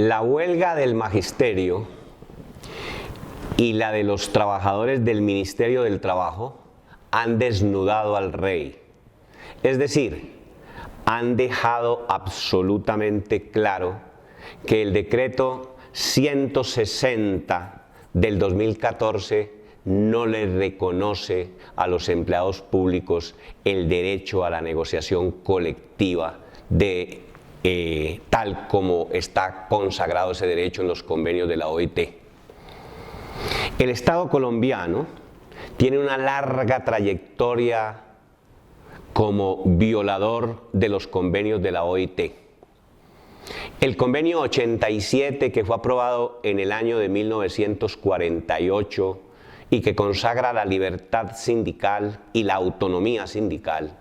La huelga del magisterio y la de los trabajadores del Ministerio del Trabajo han desnudado al rey. Es decir, han dejado absolutamente claro que el decreto 160 del 2014 no le reconoce a los empleados públicos el derecho a la negociación colectiva tal como está consagrado ese derecho en los convenios de la OIT. El Estado colombiano tiene una larga trayectoria como violador de los convenios de la OIT. El convenio 87, que fue aprobado en el año de 1948 y que consagra la libertad sindical y la autonomía sindical,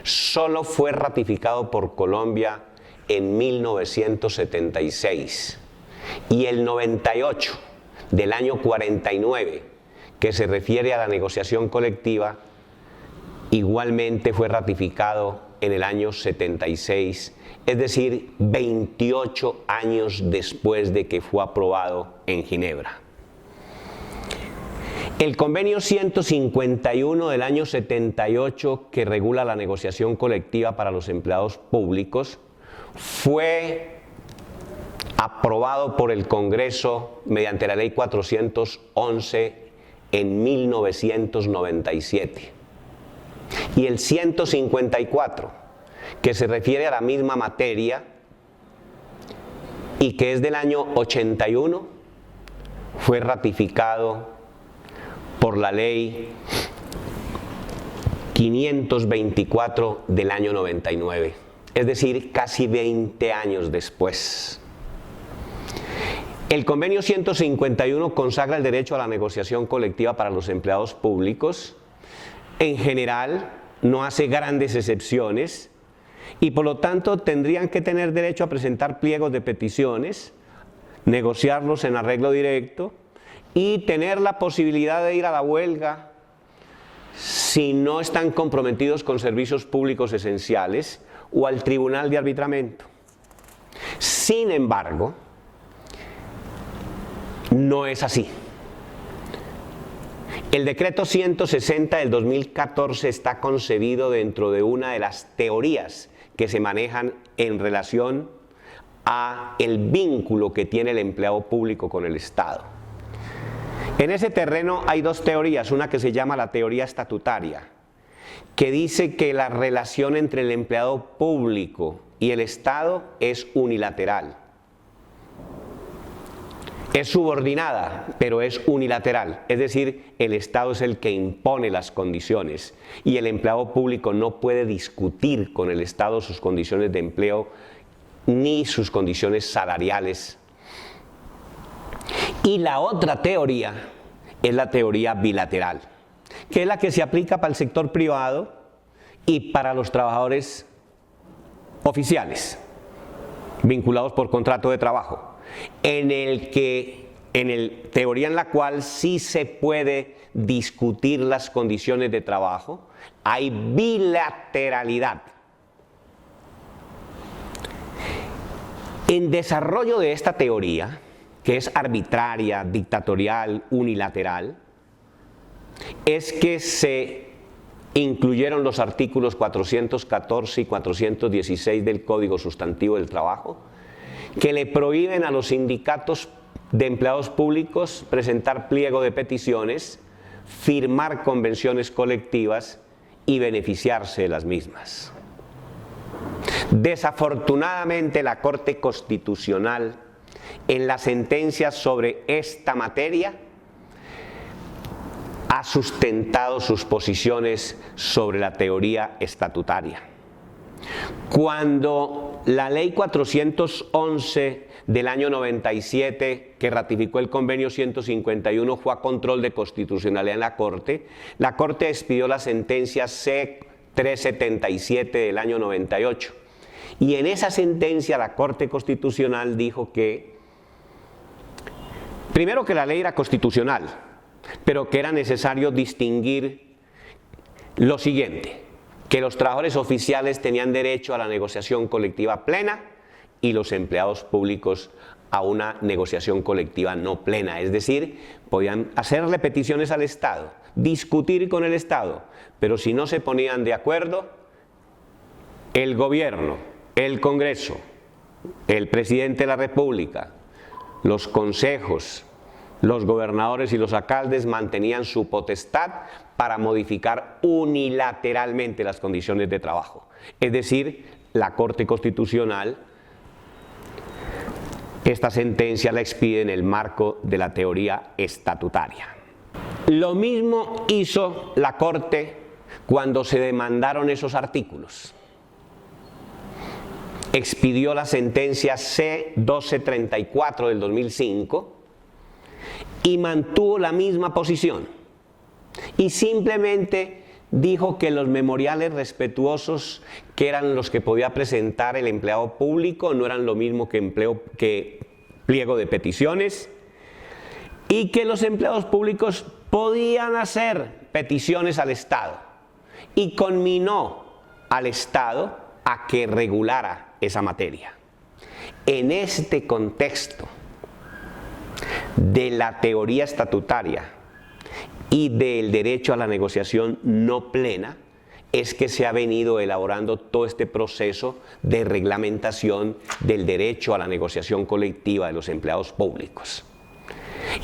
solo fue ratificado por Colombia en 1976, y el 98 del año 49, que se refiere a la negociación colectiva, igualmente fue ratificado en el año 76, es decir, 28 años después de que fue aprobado en Ginebra. El convenio 151 del año 78, que regula la negociación colectiva para los empleados públicos, fue aprobado por el Congreso mediante la Ley 411 en 1997. Y el 154, que se refiere a la misma materia y que es del año 81, fue ratificado por la Ley 524 del año 99, es decir, casi 20 años después. El convenio 151 consagra el derecho a la negociación colectiva para los empleados públicos. En general, no hace grandes excepciones y por lo tanto tendrían que tener derecho a presentar pliegos de peticiones, negociarlos en arreglo directo y tener la posibilidad de ir a la huelga si no están comprometidos con servicios públicos esenciales o al tribunal de arbitramiento. Sin embargo, no es así. El decreto 160 del 2014 está concebido dentro de una de las teorías que se manejan en relación a el vínculo que tiene el empleado público con el Estado. En ese terreno hay dos teorías, una que se llama la teoría estatutaria, que dice que la relación entre el empleado público y el Estado es unilateral. Es subordinada, pero es unilateral, es decir, el Estado es el que impone las condiciones y el empleado público no puede discutir con el Estado sus condiciones de empleo ni sus condiciones salariales. Y la otra teoría es la teoría bilateral, que es la que se aplica para el sector privado y para los trabajadores oficiales, vinculados por contrato de trabajo, teoría en la cual sí se puede discutir las condiciones de trabajo, hay bilateralidad. En desarrollo de esta teoría, que es arbitraria, dictatorial, unilateral, es que se incluyeron los artículos 414 y 416 del Código Sustantivo del Trabajo, que le prohíben a los sindicatos de empleados públicos presentar pliego de peticiones, firmar convenciones colectivas y beneficiarse de las mismas. Desafortunadamente, la Corte Constitucional, en las sentencias sobre esta materia, ha sustentado sus posiciones sobre la teoría estatutaria. Cuando la Ley 411 del año 97, que ratificó el convenio 151, fue a control de constitucionalidad en la Corte expidió la sentencia C-377 del año 98. Y en esa sentencia la Corte Constitucional dijo que, primero, que la ley era constitucional, pero que era necesario distinguir lo siguiente: que los trabajadores oficiales tenían derecho a la negociación colectiva plena y los empleados públicos a una negociación colectiva no plena, es decir, podían hacerle peticiones al Estado, discutir con el Estado, pero si no se ponían de acuerdo, el gobierno, el Congreso, el presidente de la República, los consejos, los gobernadores y los alcaldes mantenían su potestad para modificar unilateralmente las condiciones de trabajo. Es decir, la Corte Constitucional, esta sentencia la expide en el marco de la teoría estatutaria. Lo mismo hizo la Corte cuando se demandaron esos artículos. Expidió la sentencia C-1234 del 2005 y mantuvo la misma posición. Y simplemente dijo que los memoriales respetuosos, que eran los que podía presentar el empleado público, no eran lo mismo que pliego de peticiones, y que los empleados públicos podían hacer peticiones al Estado, y conminó al Estado a que regulara esa materia. En este contexto de la teoría estatutaria y del derecho a la negociación no plena, es que se ha venido elaborando todo este proceso de reglamentación del derecho a la negociación colectiva de los empleados públicos.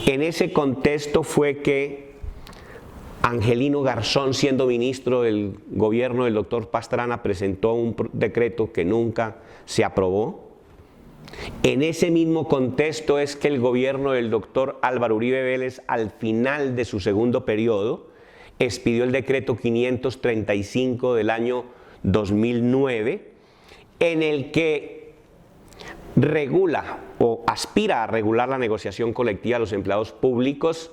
En ese contexto fue que Angelino Garzón, siendo ministro del gobierno del doctor Pastrana, presentó un decreto que nunca se aprobó. En ese mismo contexto es que el gobierno del doctor Álvaro Uribe Vélez, al final de su segundo periodo, expidió el decreto 535 del año 2009, en el que regula o aspira a regular la negociación colectiva de los empleados públicos,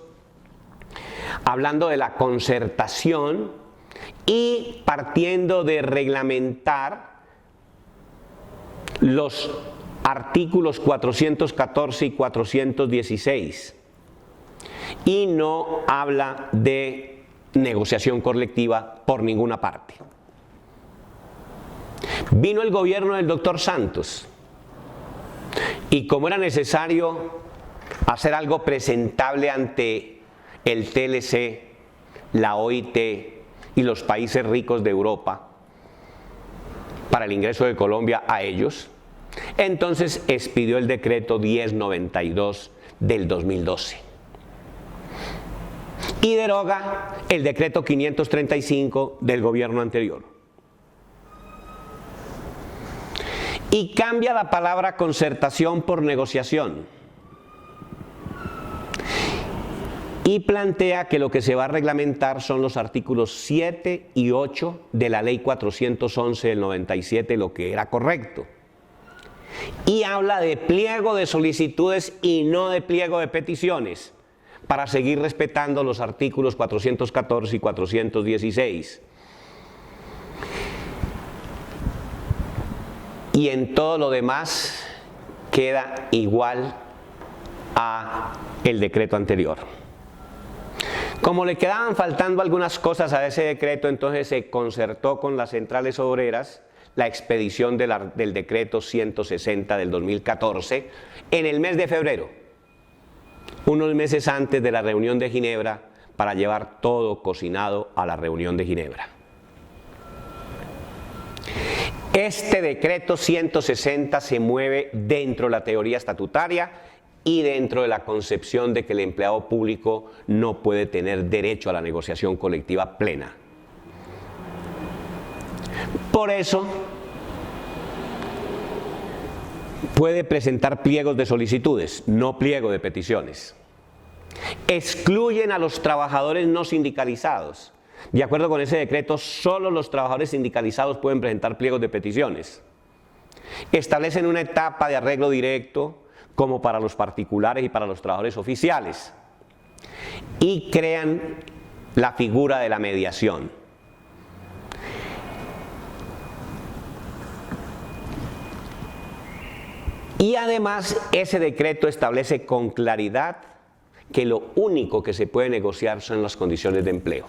hablando de la concertación y partiendo de reglamentar los artículos 414 y 416, y no habla de negociación colectiva por ninguna parte. Vino el gobierno del doctor Santos y como era necesario hacer algo presentable ante el TLC, la OIT y los países ricos de Europa para el ingreso de Colombia a ellos, entonces expidió el decreto 1092 del 2012 y deroga el decreto 535 del gobierno anterior. Y cambia la palabra concertación por negociación. Y plantea que lo que se va a reglamentar son los artículos 7 y 8 de la ley 411 del 97, lo que era correcto. Y habla de pliego de solicitudes y no de pliego de peticiones, para seguir respetando los artículos 414 y 416. Y en todo lo demás queda igual a el decreto anterior. Como le quedaban faltando algunas cosas a ese decreto, entonces se concertó con las centrales obreras la expedición del decreto 160 del 2014 en el mes de febrero, unos meses antes de la reunión de Ginebra, para llevar todo cocinado a la reunión de Ginebra. Este decreto 160 se mueve dentro de la teoría estatutaria y dentro de la concepción de que el empleado público no puede tener derecho a la negociación colectiva plena. Por eso, puede presentar pliegos de solicitudes, no pliego de peticiones. Excluyen a los trabajadores no sindicalizados. De acuerdo con ese decreto, solo los trabajadores sindicalizados pueden presentar pliegos de peticiones. Establecen una etapa de arreglo directo, como para los particulares y para los trabajadores oficiales. Y crean la figura de la mediación. Y además, ese decreto establece con claridad que lo único que se puede negociar son las condiciones de empleo.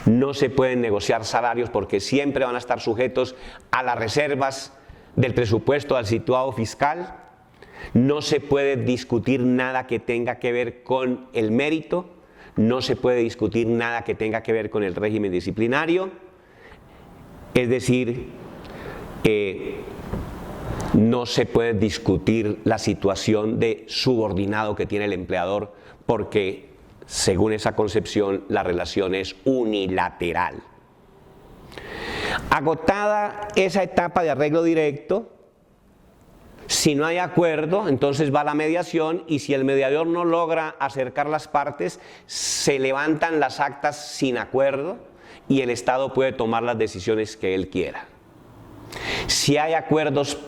No se pueden negociar salarios porque siempre van a estar sujetos a las reservas del presupuesto, al situado fiscal, no se puede discutir nada que tenga que ver con el mérito, no se puede discutir nada que tenga que ver con el régimen disciplinario, es decir, no se puede discutir la situación de subordinado que tiene el empleador porque, según esa concepción, la relación es unilateral. Agotada esa etapa de arreglo directo, si no hay acuerdo, entonces va la mediación y si el mediador no logra acercar las partes, se levantan las actas sin acuerdo y el Estado puede tomar las decisiones que él quiera. Si hay acuerdos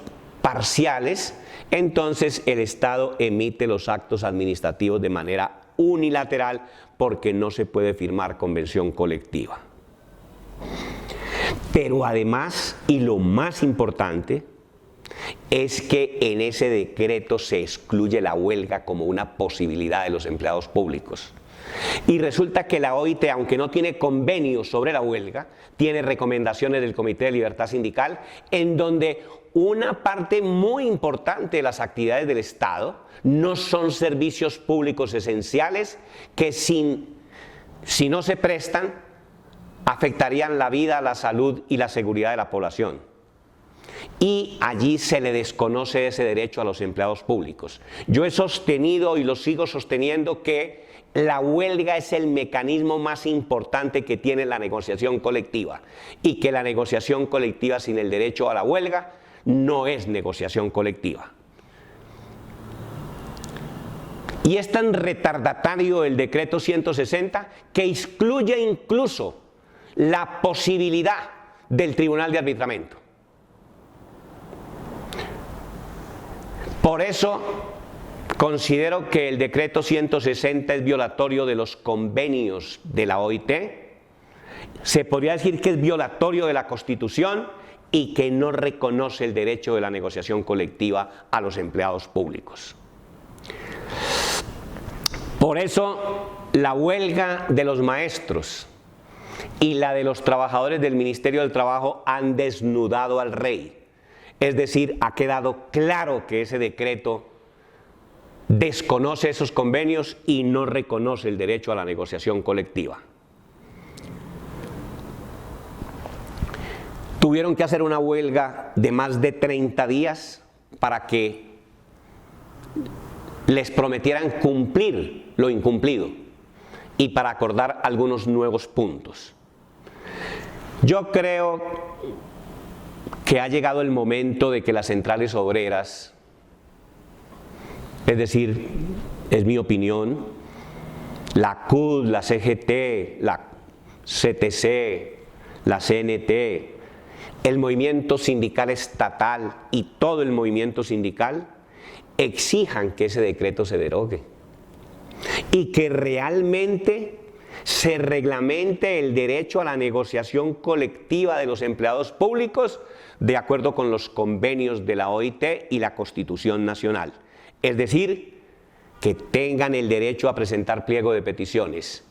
parciales, entonces el Estado emite los actos administrativos de manera unilateral porque no se puede firmar convención colectiva. Pero además, y lo más importante, es que en ese decreto se excluye la huelga como una posibilidad de los empleados públicos. Y resulta que la OIT, aunque no tiene convenios sobre la huelga, tiene recomendaciones del Comité de Libertad Sindical, en donde una parte muy importante de las actividades del Estado no son servicios públicos esenciales que si no se prestan, afectarían la vida, la salud y la seguridad de la población. Y allí se le desconoce ese derecho a los empleados públicos. Yo he sostenido y lo sigo sosteniendo que la huelga es el mecanismo más importante que tiene la negociación colectiva y que la negociación colectiva sin el derecho a la huelga no es negociación colectiva. Y es tan retardatario el decreto 160 que excluye incluso la posibilidad del tribunal de arbitramiento. Por eso considero que el decreto 160 es violatorio de los convenios de la OIT, se podría decir que es violatorio de la Constitución y que no reconoce el derecho de la negociación colectiva a los empleados públicos. Por eso la huelga de los maestros y la de los trabajadores del Ministerio del Trabajo han desnudado al rey. Es decir, ha quedado claro que ese decreto desconoce esos convenios y no reconoce el derecho a la negociación colectiva. Tuvieron que hacer una huelga de más de 30 días para que les prometieran cumplir lo incumplido y para acordar algunos nuevos puntos. Yo creo que ha llegado el momento de que las centrales obreras, es decir, es mi opinión, la CUT, la CGT, la CTC, la CNT, el movimiento sindical estatal y todo el movimiento sindical exijan que ese decreto se derogue y que realmente se reglamente el derecho a la negociación colectiva de los empleados públicos de acuerdo con los convenios de la OIT y la Constitución Nacional. Es decir, que tengan el derecho a presentar pliego de peticiones,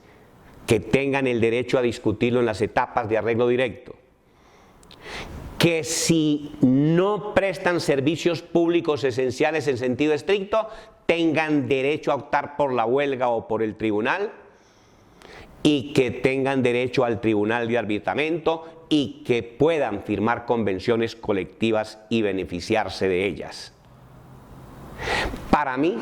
que tengan el derecho a discutirlo en las etapas de arreglo directo, que si no prestan servicios públicos esenciales en sentido estricto, tengan derecho a optar por la huelga o por el tribunal, y que tengan derecho al tribunal de arbitramiento y que puedan firmar convenciones colectivas y beneficiarse de ellas. Para mí,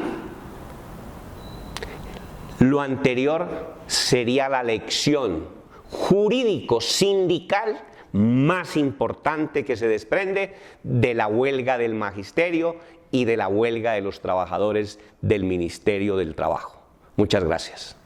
lo anterior sería la lección jurídico-sindical más importante que se desprende de la huelga del magisterio y de la huelga de los trabajadores del Ministerio del Trabajo. Muchas gracias.